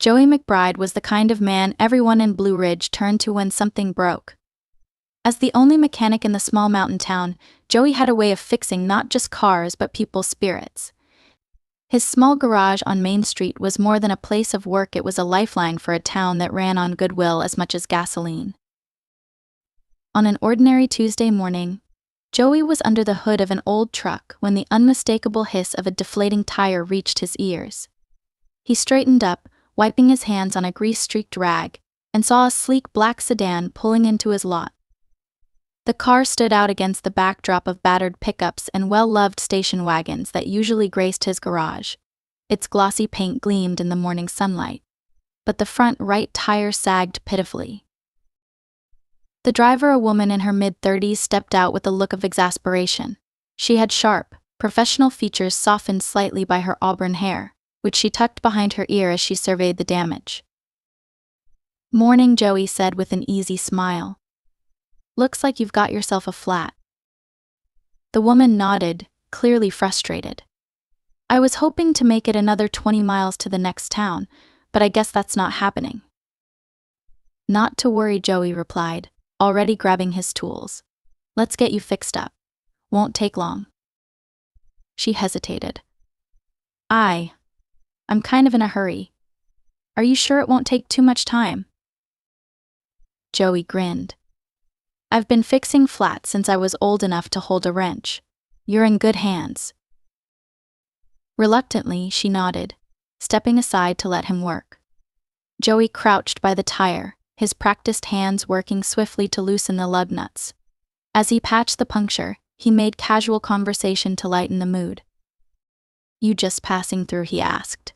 Joey McBride was the kind of man everyone in Blue Ridge turned to when something broke. As the only mechanic in the small mountain town, Joey had a way of fixing not just cars but people's spirits. His small garage on Main Street was more than a place of work, it was a lifeline for a town that ran on goodwill as much as gasoline. On an ordinary Tuesday morning, Joey was under the hood of an old truck when the unmistakable hiss of a deflating tire reached his ears. He straightened up, wiping his hands on a grease-streaked rag, and saw a sleek black sedan pulling into his lot. The car stood out against the backdrop of battered pickups and well-loved station wagons that usually graced his garage. Its glossy paint gleamed in the morning sunlight, but the front right tire sagged pitifully. The driver, a woman in her mid-30s, stepped out with a look of exasperation. She had sharp, professional features softened slightly by her auburn hair, which she tucked behind her ear as she surveyed the damage. "Morning," Joey said with an easy smile. "Looks like you've got yourself a flat." The woman nodded, clearly frustrated. "I was hoping to make it another 20 miles to the next town, but I guess that's not happening." "Not to worry," Joey replied, already grabbing his tools. "Let's get you fixed up. Won't take long." She hesitated. I'm kind of in a hurry. Are you sure it won't take too much time?" Joey grinned. "I've been fixing flats since I was old enough to hold a wrench. You're in good hands." Reluctantly, she nodded, stepping aside to let him work. Joey crouched by the tire, his practiced hands working swiftly to loosen the lug nuts. As he patched the puncture, he made casual conversation to lighten the mood. "You just passing through?" he asked.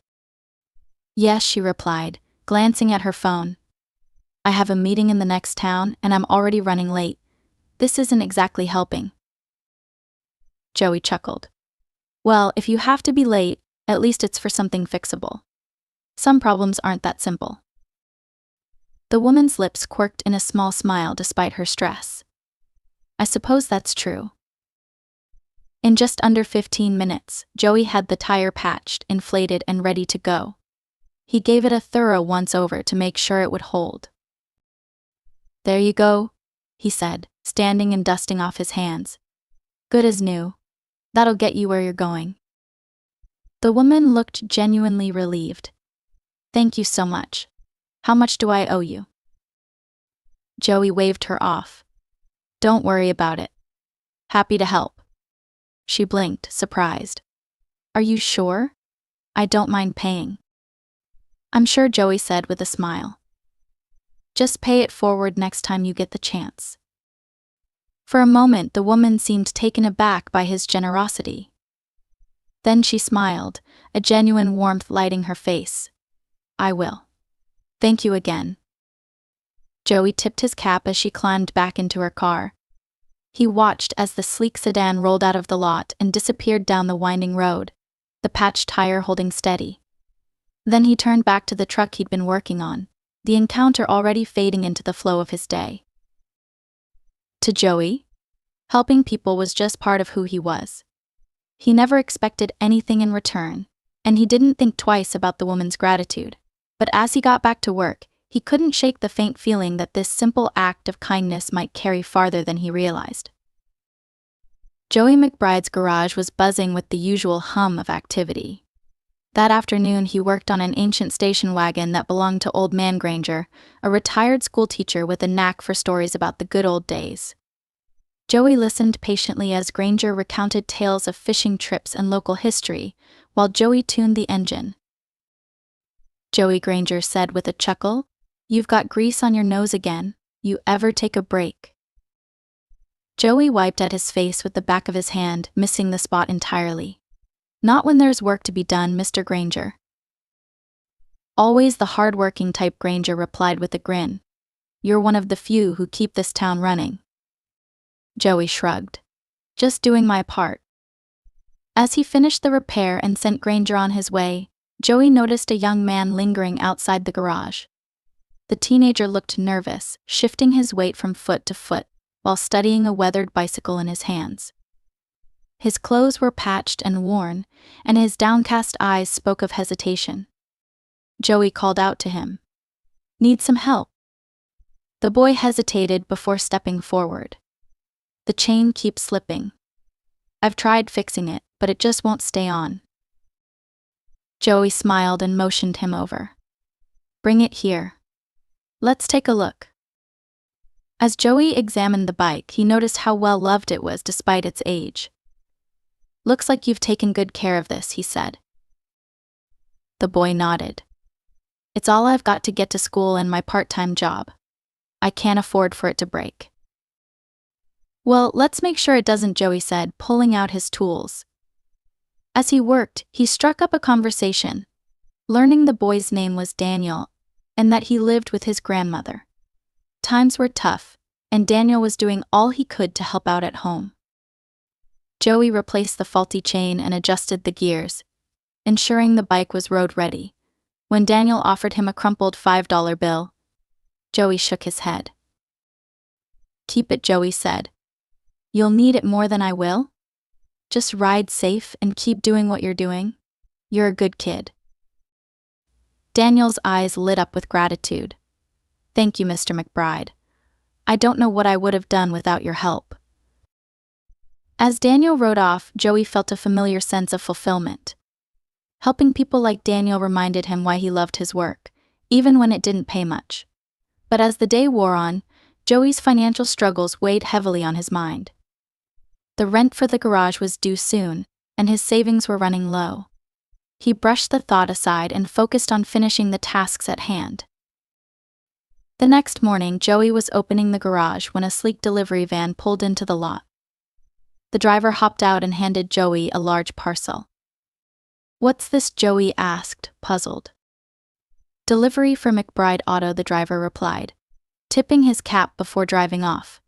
"Yes," she replied, glancing at her phone. "I have a meeting in the next town and I'm already running late. This isn't exactly helping." Joey chuckled. "Well, if you have to be late, at least it's for something fixable. Some problems aren't that simple." The woman's lips quirked in a small smile despite her stress. "I suppose that's true." In just under 15 minutes, Joey had the tire patched, inflated, and ready to go. He gave it a thorough once-over to make sure it would hold. "There you go," he said, standing and dusting off his hands. "Good as new. That'll get you where you're going." The woman looked genuinely relieved. "Thank you so much. How much do I owe you?" Joey waved her off. "Don't worry about it. Happy to help." She blinked, surprised. "Are you sure? I don't mind paying." "I'm sure," Joey said with a smile. "Just pay it forward next time you get the chance." For a moment, the woman seemed taken aback by his generosity. Then she smiled, a genuine warmth lighting her face. "I will. Thank you again." Joey tipped his cap as she climbed back into her car. He watched as the sleek sedan rolled out of the lot and disappeared down the winding road, the patched tire holding steady. Then he turned back to the truck he'd been working on, the encounter already fading into the flow of his day. To Joey, helping people was just part of who he was. He never expected anything in return, and he didn't think twice about the woman's gratitude. But as he got back to work, he couldn't shake the faint feeling that this simple act of kindness might carry farther than he realized. Joey McBride's garage was buzzing with the usual hum of activity. That afternoon he worked on an ancient station wagon that belonged to Old Man Granger, a retired schoolteacher with a knack for stories about the good old days. Joey listened patiently as Granger recounted tales of fishing trips and local history, while Joey tuned the engine. "Joey," Granger said with a chuckle, "you've got grease on your nose again. You ever take a break?" Joey wiped at his face with the back of his hand, missing the spot entirely. "Not when there's work to be done, Mr. Granger." "Always the hard-working type," Granger replied with a grin. "You're one of the few who keep this town running." Joey shrugged. "Just doing my part." As he finished the repair and sent Granger on his way, Joey noticed a young man lingering outside the garage. The teenager looked nervous, shifting his weight from foot to foot, while studying a weathered bicycle in his hands. His clothes were patched and worn, and his downcast eyes spoke of hesitation. Joey called out to him. Need some help? The boy hesitated before stepping forward. The chain keeps slipping. I've tried fixing it, but it just won't stay on. Joey smiled and motioned him over. Bring it here. Let's take a look. As Joey examined the bike, he noticed how well loved it was despite its age. Looks like you've taken good care of this, he said. The boy nodded. It's all I've got to get to school and my part-time job. I can't afford for it to break. Well, let's make sure it doesn't, Joey said, pulling out his tools. As he worked, he struck up a conversation, learning the boy's name was Daniel and that he lived with his grandmother. Times were tough, and Daniel was doing all he could to help out at home. Joey replaced the faulty chain and adjusted the gears, ensuring the bike was road-ready. When Daniel offered him a crumpled $5 bill, Joey shook his head. Keep it, Joey said. You'll need it more than I will. Just ride safe and keep doing what you're doing. You're a good kid. Daniel's eyes lit up with gratitude. Thank you, Mr. McBride. I don't know what I would have done without your help. As Daniel rode off, Joey felt a familiar sense of fulfillment. Helping people like Daniel reminded him why he loved his work, even when it didn't pay much. But as the day wore on, Joey's financial struggles weighed heavily on his mind. The rent for the garage was due soon, and his savings were running low. He brushed the thought aside and focused on finishing the tasks at hand. The next morning, Joey was opening the garage when a sleek delivery van pulled into the lot. The driver hopped out and handed Joey a large parcel. What's this? Joey asked, puzzled. Delivery for McBride Auto, the driver replied, tipping his cap before driving off.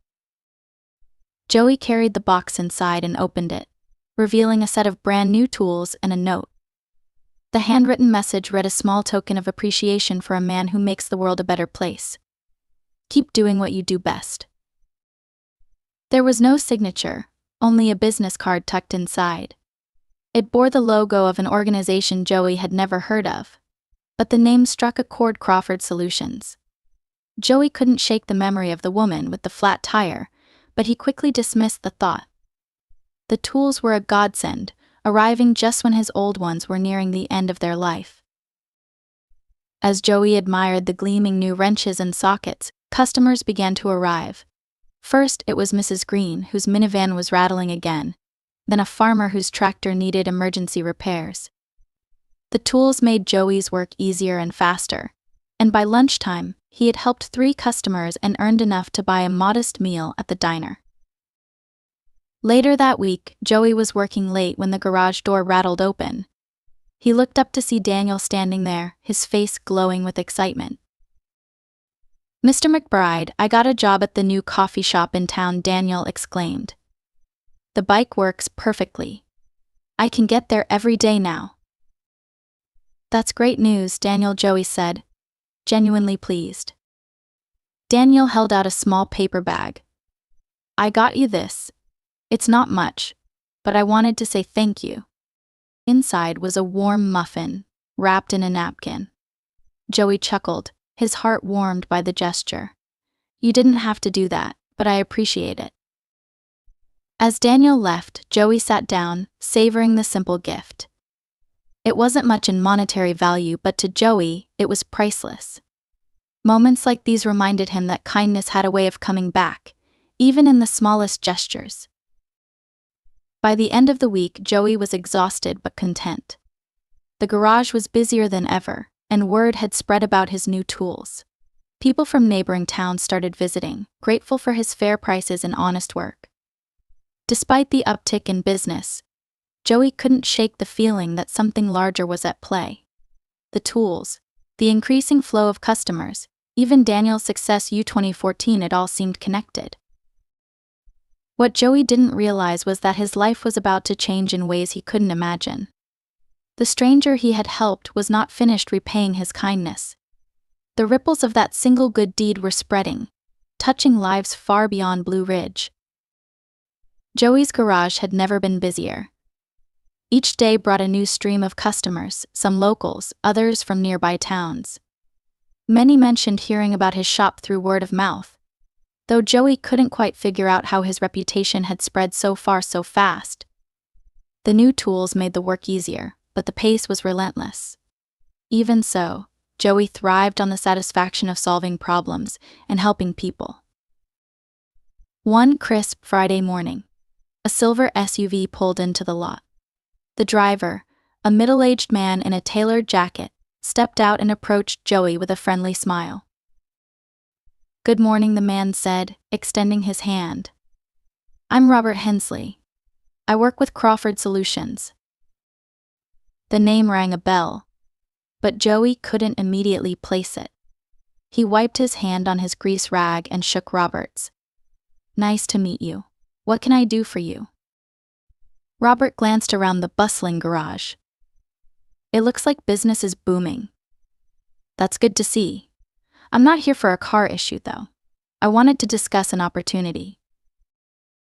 Joey carried the box inside and opened it, revealing a set of brand new tools and a note. The handwritten message read, a small token of appreciation for a man who makes the world a better place. Keep doing what you do best. There was no signature, only a business card tucked inside. It bore the logo of an organization Joey had never heard of, but the name struck a chord: Crawford Solutions. Joey couldn't shake the memory of the woman with the flat tire, but he quickly dismissed the thought. The tools were a godsend, arriving just when his old ones were nearing the end of their life. As Joey admired the gleaming new wrenches and sockets, customers began to arrive. First, it was Mrs. Green, whose minivan was rattling again, then a farmer whose tractor needed emergency repairs. The tools made Joey's work easier and faster, and by lunchtime, he had helped 3 customers and earned enough to buy a modest meal at the diner. Later that week, Joey was working late when the garage door rattled open. He looked up to see Daniel standing there, his face glowing with excitement. Mr. McBride, I got a job at the new coffee shop in town, Daniel exclaimed. The bike works perfectly. I can get there every day now. That's great news, Daniel, Joey said, genuinely pleased. Daniel held out a small paper bag. I got you this. It's not much, but I wanted to say thank you. Inside was a warm muffin, wrapped in a napkin. Joey chuckled, his heart warmed by the gesture. You didn't have to do that, but I appreciate it. As Daniel left, Joey sat down, savoring the simple gift. It wasn't much in monetary value, but to Joey, it was priceless. Moments like these reminded him that kindness had a way of coming back, even in the smallest gestures. By the end of the week, Joey was exhausted but content. The garage was busier than ever, and word had spread about his new tools. People from neighboring towns started visiting, grateful for his fair prices and honest work. Despite the uptick in business, Joey couldn't shake the feeling that something larger was at play. The tools, the increasing flow of customers, even Daniel's success in 2014, it all seemed connected. What Joey didn't realize was that his life was about to change in ways he couldn't imagine. The stranger he had helped was not finished repaying his kindness. The ripples of that single good deed were spreading, touching lives far beyond Blue Ridge. Joey's garage had never been busier. Each day brought a new stream of customers, some locals, others from nearby towns. Many mentioned hearing about his shop through word of mouth, though Joey couldn't quite figure out how his reputation had spread so far so fast. The new tools made the work easier, but the pace was relentless. Even so, Joey thrived on the satisfaction of solving problems and helping people. One crisp Friday morning, a silver SUV pulled into the lot. The driver, a middle-aged man in a tailored jacket, stepped out and approached Joey with a friendly smile. "Good morning," the man said, extending his hand. "I'm Robert Hensley. I work with Crawford Solutions." The name rang a bell, but Joey couldn't immediately place it. He wiped his hand on his grease rag and shook Robert's. "Nice to meet you. What can I do for you?" Robert glanced around the bustling garage. "It looks like business is booming." "That's good to see. I'm not here for a car issue, though. I wanted to discuss an opportunity."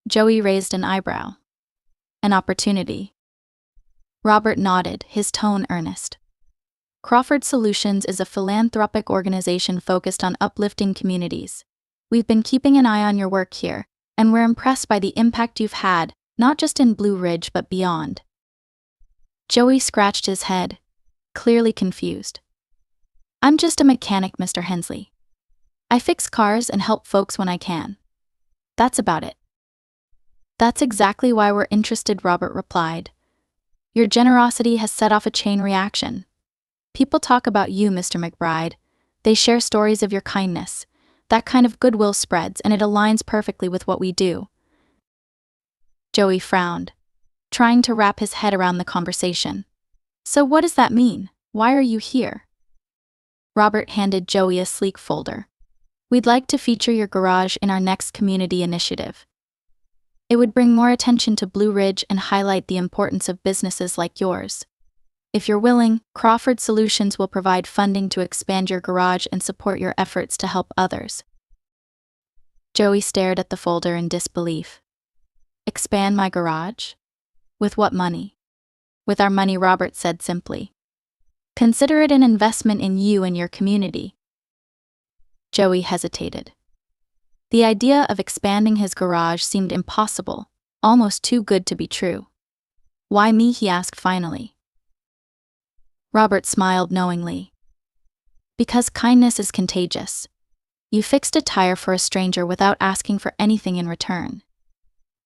Joey raised an eyebrow. "An opportunity?" Robert nodded, his tone earnest. "Crawford Solutions is a philanthropic organization focused on uplifting communities. We've been keeping an eye on your work here, and we're impressed by the impact you've had, not just in Blue Ridge but beyond." Joey scratched his head, clearly confused. "I'm just a mechanic, Mr. Hensley. I fix cars and help folks when I can. That's about it." "That's exactly why we're interested," Robert replied. "Your generosity has set off a chain reaction. People talk about you, Mr. McBride. They share stories of your kindness. That kind of goodwill spreads, and it aligns perfectly with what we do." Joey frowned, trying to wrap his head around the conversation. "So what does that mean? Why are you here?" Robert handed Joey a sleek folder. "We'd like to feature your garage in our next community initiative. It would bring more attention to Blue Ridge and highlight the importance of businesses like yours. If you're willing, Crawford Solutions will provide funding to expand your garage and support your efforts to help others." Joey stared at the folder in disbelief. "Expand my garage? With what money?" "With our money," Robert said simply. "Consider it an investment in you and your community." Joey hesitated. The idea of expanding his garage seemed impossible, almost too good to be true. "Why me?" he asked finally. Robert smiled knowingly. "Because kindness is contagious. You fixed a tire for a stranger without asking for anything in return.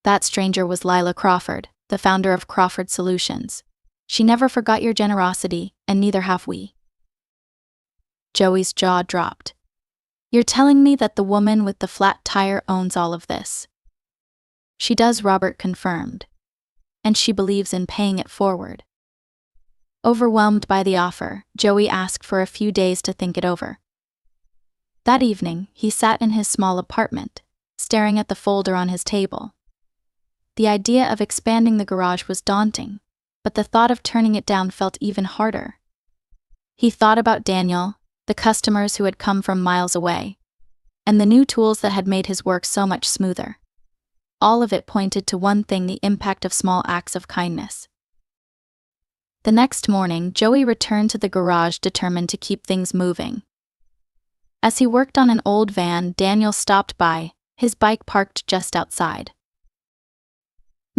That stranger was Lila Crawford, the founder of Crawford Solutions. She never forgot your generosity, and neither have we." Joey's jaw dropped. "You're telling me that the woman with the flat tire owns all of this?" "She does," Robert confirmed. "And she believes in paying it forward." Overwhelmed by the offer, Joey asked for a few days to think it over. That evening, he sat in his small apartment, staring at the folder on his table. The idea of expanding the garage was daunting, but the thought of turning it down felt even harder. He thought about Daniel, the customers who had come from miles away, and the new tools that had made his work so much smoother. All of it pointed to one thing: the impact of small acts of kindness. The next morning, Joey returned to the garage determined to keep things moving. As he worked on an old van, Daniel stopped by, his bike parked just outside.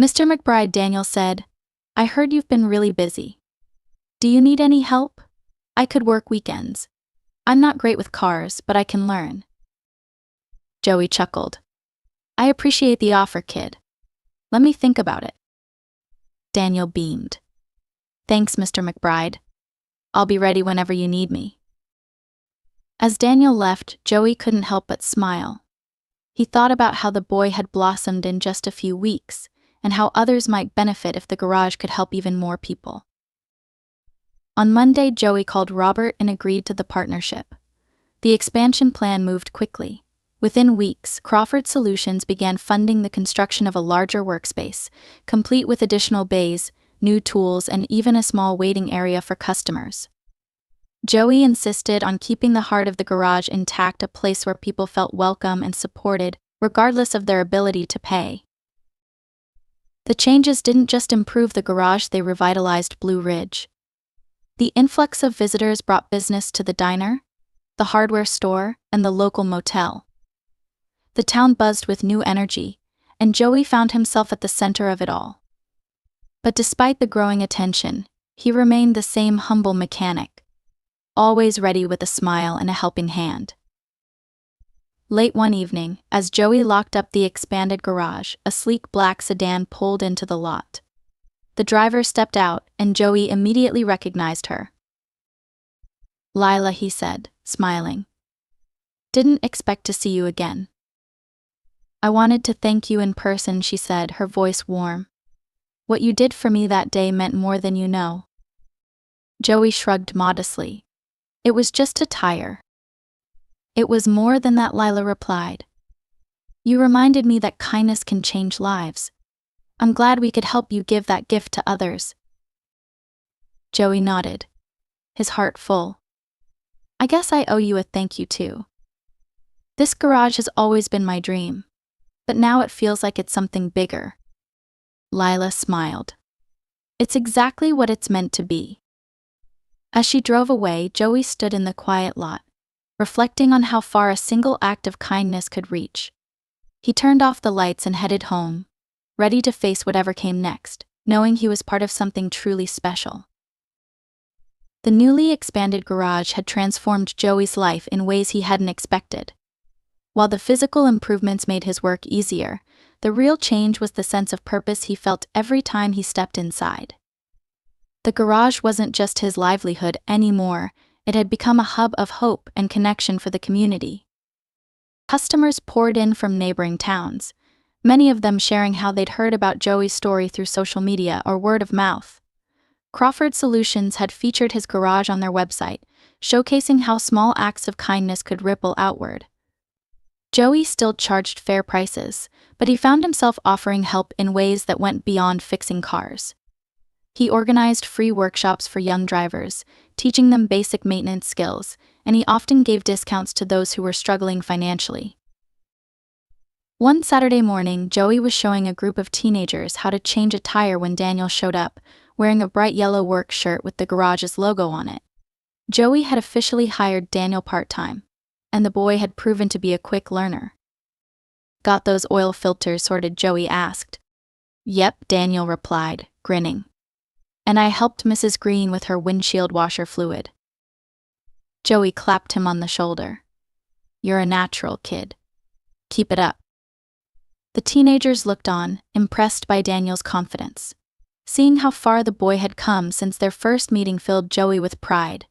"Mr. McBride," Daniel said, "I heard you've been really busy. Do you need any help? I could work weekends. I'm not great with cars, but I can learn." Joey chuckled. "I appreciate the offer, kid. Let me think about it." Daniel beamed. "Thanks, Mr. McBride. I'll be ready whenever you need me." As Daniel left, Joey couldn't help but smile. He thought about how the boy had blossomed in just a few weeks, and how others might benefit if the garage could help even more people. On Monday, Joey called Robert and agreed to the partnership. The expansion plan moved quickly. Within weeks, Crawford Solutions began funding the construction of a larger workspace, complete with additional bays, new tools, and even a small waiting area for customers. Joey insisted on keeping the heart of the garage intact, a place where people felt welcome and supported, regardless of their ability to pay. The changes didn't just improve the garage, they revitalized Blue Ridge. The influx of visitors brought business to the diner, the hardware store, and the local motel. The town buzzed with new energy, and Joey found himself at the center of it all. But despite the growing attention, he remained the same humble mechanic, always ready with a smile and a helping hand. Late one evening, as Joey locked up the expanded garage, a sleek black sedan pulled into the lot. The driver stepped out, and Joey immediately recognized her. "Lila," he said, smiling. "Didn't expect to see you again." "I wanted to thank you in person," she said, her voice warm. "What you did for me that day meant more than you know." Joey shrugged modestly. "It was just a tire." "It was more than that," Lila replied. "You reminded me that kindness can change lives. I'm glad we could help you give that gift to others." Joey nodded, his heart full. "I guess I owe you a thank you too. This garage has always been my dream, but now it feels like it's something bigger." Lila smiled. "It's exactly what it's meant to be." As she drove away, Joey stood in the quiet lot, reflecting on how far a single act of kindness could reach. He turned off the lights and headed home, ready to face whatever came next, knowing he was part of something truly special. The newly expanded garage had transformed Joey's life in ways he hadn't expected. While the physical improvements made his work easier, the real change was the sense of purpose he felt every time he stepped inside. The garage wasn't just his livelihood anymore, it had become a hub of hope and connection for the community. Customers poured in from neighboring towns, many of them sharing how they'd heard about Joey's story through social media or word of mouth. Crawford Solutions had featured his garage on their website, showcasing how small acts of kindness could ripple outward. Joey still charged fair prices, but he found himself offering help in ways that went beyond fixing cars. He organized free workshops for young drivers, teaching them basic maintenance skills, and he often gave discounts to those who were struggling financially. One Saturday morning, Joey was showing a group of teenagers how to change a tire when Daniel showed up, wearing a bright yellow work shirt with the garage's logo on it. Joey had officially hired Daniel part-time, and the boy had proven to be a quick learner. "Got those oil filters sorted?" Joey asked. "Yep," Daniel replied, grinning. "And I helped Mrs. Green with her windshield washer fluid." Joey clapped him on the shoulder. "You're a natural, kid. Keep it up." The teenagers looked on, impressed by Daniel's confidence. Seeing how far the boy had come since their first meeting filled Joey with pride.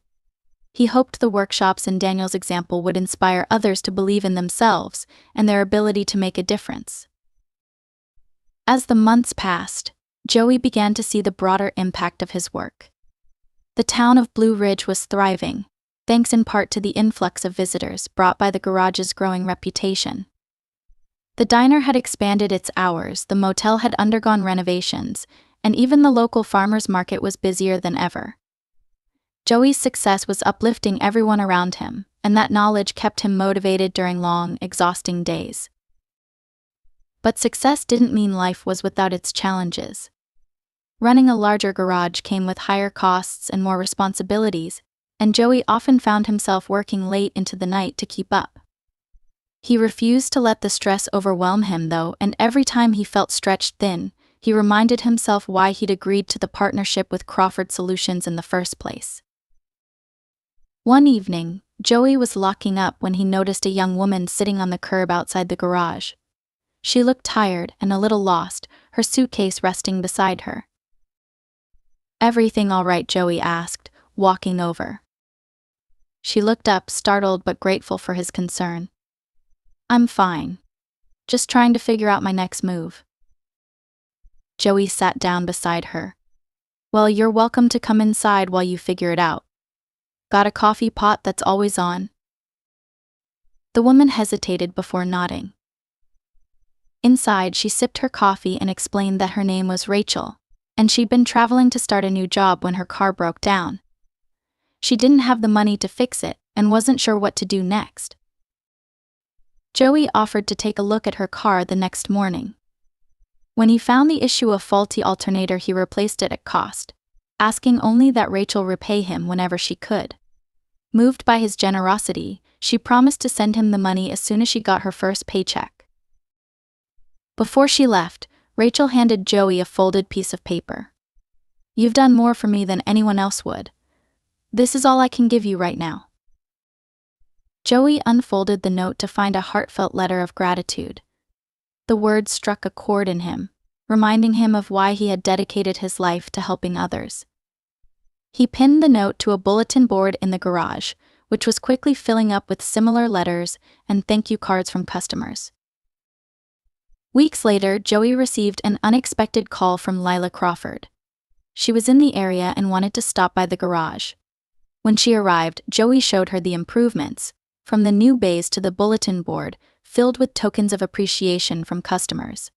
He hoped the workshops and Daniel's example would inspire others to believe in themselves and their ability to make a difference. As the months passed, Joey began to see the broader impact of his work. The town of Blue Ridge was thriving, thanks in part to the influx of visitors brought by the garage's growing reputation. The diner had expanded its hours, the motel had undergone renovations, and even the local farmers market was busier than ever. Joey's success was uplifting everyone around him, and that knowledge kept him motivated during long, exhausting days. But success didn't mean life was without its challenges. Running a larger garage came with higher costs and more responsibilities, and Joey often found himself working late into the night to keep up. He refused to let the stress overwhelm him though, and every time he felt stretched thin, he reminded himself why he'd agreed to the partnership with Crawford Solutions in the first place. One evening, Joey was locking up when he noticed a young woman sitting on the curb outside the garage. She looked tired and a little lost, her suitcase resting beside her. "Everything all right?" Joey asked, walking over. She looked up, startled but grateful for his concern. "I'm fine. Just trying to figure out my next move." Joey sat down beside her. "Well, you're welcome to come inside while you figure it out. Got a coffee pot that's always on?" The woman hesitated before nodding. Inside, she sipped her coffee and explained that her name was Rachel, and she'd been traveling to start a new job when her car broke down. She didn't have the money to fix it and wasn't sure what to do next. Joey offered to take a look at her car the next morning. When he found the issue a faulty alternator, he replaced it at cost, asking only that Rachel repay him whenever she could. Moved by his generosity, she promised to send him the money as soon as she got her first paycheck. Before she left, Rachel handed Joey a folded piece of paper. "You've done more for me than anyone else would. This is all I can give you right now." Joey unfolded the note to find a heartfelt letter of gratitude. The words struck a chord in him, reminding him of why he had dedicated his life to helping others. He pinned the note to a bulletin board in the garage, which was quickly filling up with similar letters and thank you cards from customers. Weeks later, Joey received an unexpected call from Lila Crawford. She was in the area and wanted to stop by the garage. When she arrived, Joey showed her the improvements, from the new bays to the bulletin board, filled with tokens of appreciation from customers.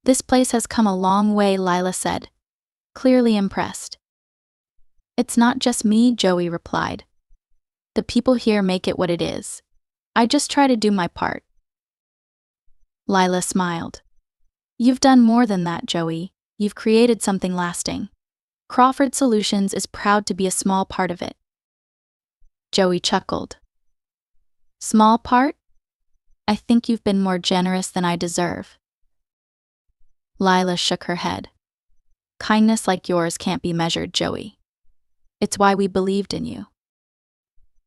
"This place has come a long way," Lila said, clearly impressed. "It's not just me," Joey replied. "The people here make it what it is. I just try to do my part." Lila smiled. "You've done more than that, Joey. You've created something lasting. Crawford Solutions is proud to be a small part of it." Joey chuckled. "Small part? I think you've been more generous than I deserve." Lila shook her head. "Kindness like yours can't be measured, Joey. It's why we believed in you."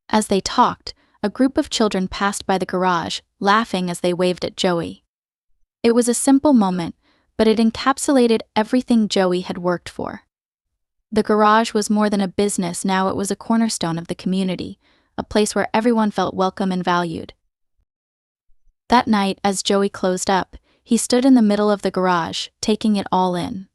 As they talked, a group of children passed by the garage, laughing as they waved at Joey. It was a simple moment, but it encapsulated everything Joey had worked for. The garage was more than a business now, it was a cornerstone of the community, a place where everyone felt welcome and valued. That night, as Joey closed up, he stood in the middle of the garage, taking it all in.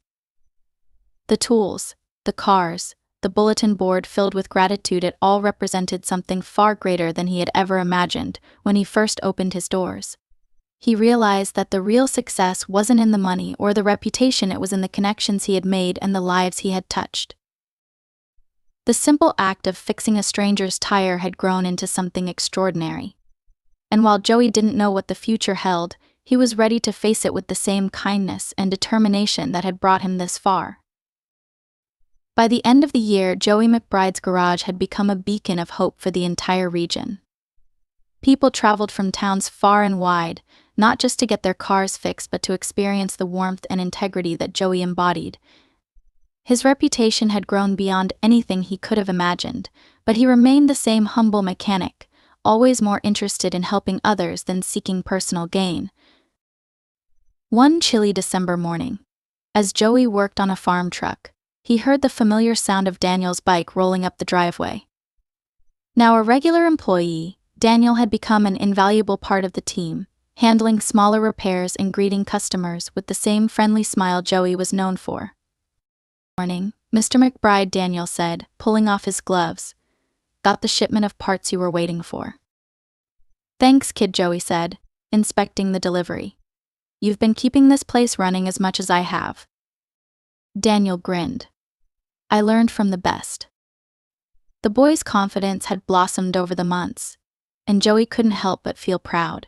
The tools, the cars, the bulletin board filled with gratitude, it all represented something far greater than he had ever imagined when he first opened his doors. He realized that the real success wasn't in the money or the reputation, it was in the connections he had made and the lives he had touched. The simple act of fixing a stranger's tire had grown into something extraordinary. And while Joey didn't know what the future held, he was ready to face it with the same kindness and determination that had brought him this far. By the end of the year, Joey McBride's garage had become a beacon of hope for the entire region. People traveled from towns far and wide, not just to get their cars fixed but to experience the warmth and integrity that Joey embodied. His reputation had grown beyond anything he could have imagined, but he remained the same humble mechanic, always more interested in helping others than seeking personal gain. One chilly December morning, as Joey worked on a farm truck, he heard the familiar sound of Daniel's bike rolling up the driveway. Now a regular employee, Daniel had become an invaluable part of the team, handling smaller repairs and greeting customers with the same friendly smile Joey was known for. "Morning, Mr. McBride," Daniel said, pulling off his gloves. "Got the shipment of parts you were waiting for." "Thanks, kid," Joey said, inspecting the delivery. "You've been keeping this place running as much as I have." Daniel grinned. "I learned from the best." The boy's confidence had blossomed over the months, and Joey couldn't help but feel proud.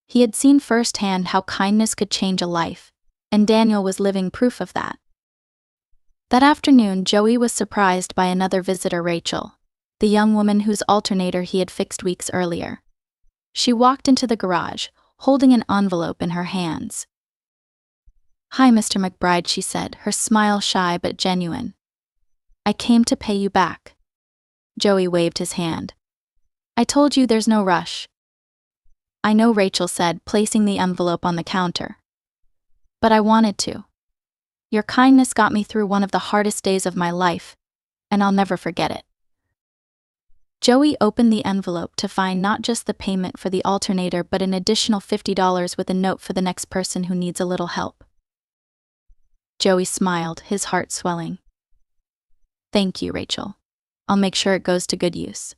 He had seen firsthand how kindness could change a life, and Daniel was living proof of that. That afternoon, Joey was surprised by another visitor, Rachel, the young woman whose alternator he had fixed weeks earlier. She walked into the garage, holding an envelope in her hands. "Hi, Mr. McBride," she said, her smile shy but genuine. "I came to pay you back." Joey waved his hand. "I told you there's no rush." "I know," Rachel said, placing the envelope on the counter. "But I wanted to. Your kindness got me through one of the hardest days of my life, and I'll never forget it." Joey opened the envelope to find not just the payment for the alternator but an additional $50 with a note for the next person who needs a little help. Joey smiled, his heart swelling. "Thank you, Rachel. I'll make sure it goes to good use."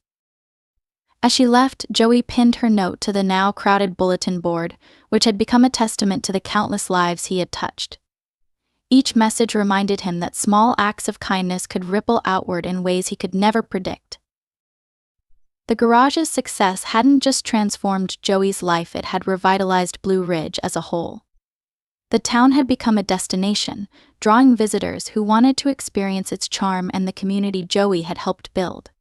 As she left, Joey pinned her note to the now crowded bulletin board, which had become a testament to the countless lives he had touched. Each message reminded him that small acts of kindness could ripple outward in ways he could never predict. The garage's success hadn't just transformed Joey's life, it had revitalized Blue Ridge as a whole. The town had become a destination, drawing visitors who wanted to experience its charm and the community Joey had helped build.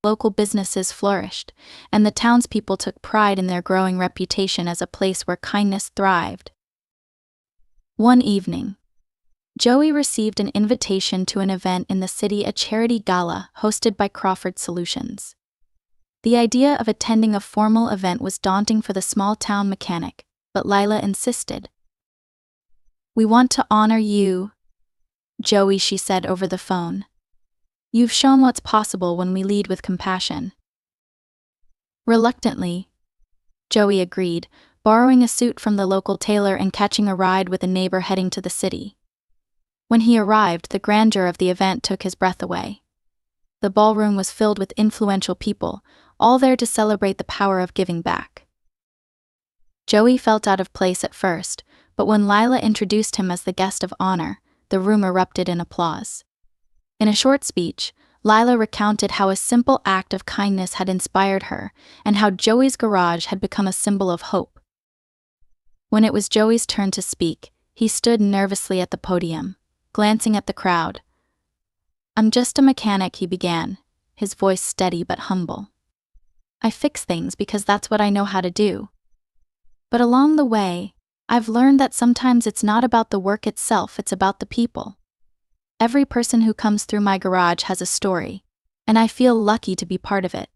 Local businesses flourished, and the townspeople took pride in their growing reputation as a place where kindness thrived. One evening, Joey received an invitation to an event in the city, a charity gala hosted by Crawford Solutions. The idea of attending a formal event was daunting for the small-town mechanic, but Lila insisted. "We want to honor you, Joey," she said over the phone. "You've shown what's possible when we lead with compassion." Reluctantly, Joey agreed, borrowing a suit from the local tailor and catching a ride with a neighbor heading to the city. When he arrived, the grandeur of the event took his breath away. The ballroom was filled with influential people, all there to celebrate the power of giving back. Joey felt out of place at first, but when Lila introduced him as the guest of honor, the room erupted in applause. In a short speech, Lila recounted how a simple act of kindness had inspired her, and how Joey's garage had become a symbol of hope. When it was Joey's turn to speak, he stood nervously at the podium, glancing at the crowd. "I'm just a mechanic," he began, his voice steady but humble. "I fix things because that's what I know how to do. But along the way, I've learned that sometimes it's not about the work itself, it's about the people. Every person who comes through my garage has a story, and I feel lucky to be part of it."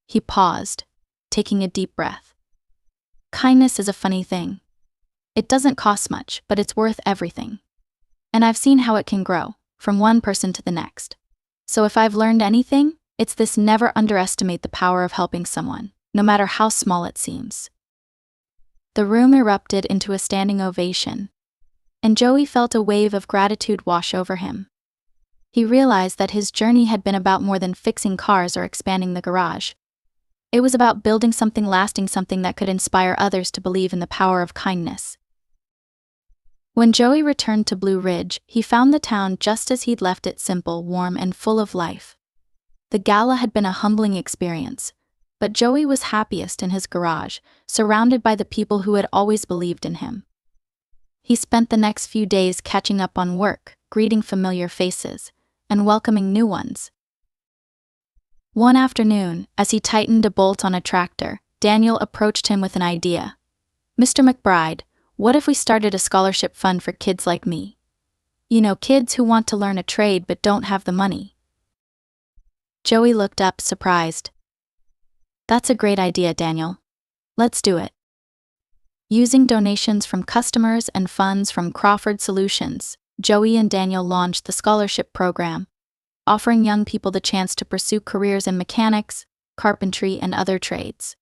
He paused, taking a deep breath. "Kindness is a funny thing. It doesn't cost much, but it's worth everything. And I've seen how it can grow, from one person to the next. So if I've learned anything, it's this: never underestimate the power of helping someone, no matter how small it seems." The room erupted into a standing ovation, and Joey felt a wave of gratitude wash over him. He realized that his journey had been about more than fixing cars or expanding the garage. It was about building something lasting, something that could inspire others to believe in the power of kindness. When Joey returned to Blue Ridge, he found the town just as he'd left it: simple, warm, and full of life. The gala had been a humbling experience, but Joey was happiest in his garage, surrounded by the people who had always believed in him. He spent the next few days catching up on work, greeting familiar faces, and welcoming new ones. One afternoon, as he tightened a bolt on a tractor, Daniel approached him with an idea. "Mr. McBride, what if we started a scholarship fund for kids like me? You know, kids who want to learn a trade but don't have the money." Joey looked up, surprised. "That's a great idea, Daniel. Let's do it." Using donations from customers and funds from Crawford Solutions, Joey and Daniel launched the scholarship program, offering young people the chance to pursue careers in mechanics, carpentry, and other trades.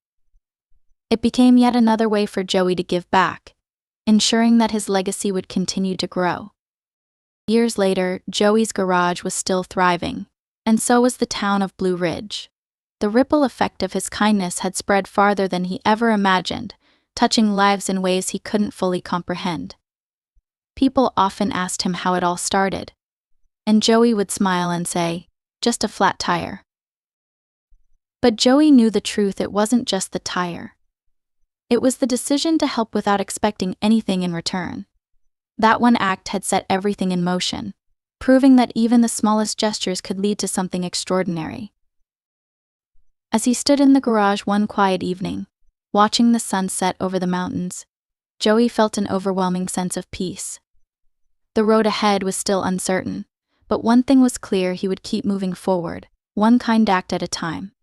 It became yet another way for Joey to give back, ensuring that his legacy would continue to grow. Years later, Joey's garage was still thriving, and so was the town of Blue Ridge. The ripple effect of his kindness had spread farther than he ever imagined, touching lives in ways he couldn't fully comprehend. People often asked him how it all started, and Joey would smile and say, "Just a flat tire." But Joey knew the truth: it wasn't just the tire. It was the decision to help without expecting anything in return. That one act had set everything in motion, proving that even the smallest gestures could lead to something extraordinary. As he stood in the garage one quiet evening, watching the sun set over the mountains, Joey felt an overwhelming sense of peace. The road ahead was still uncertain, but one thing was clear: he would keep moving forward, one kind act at a time.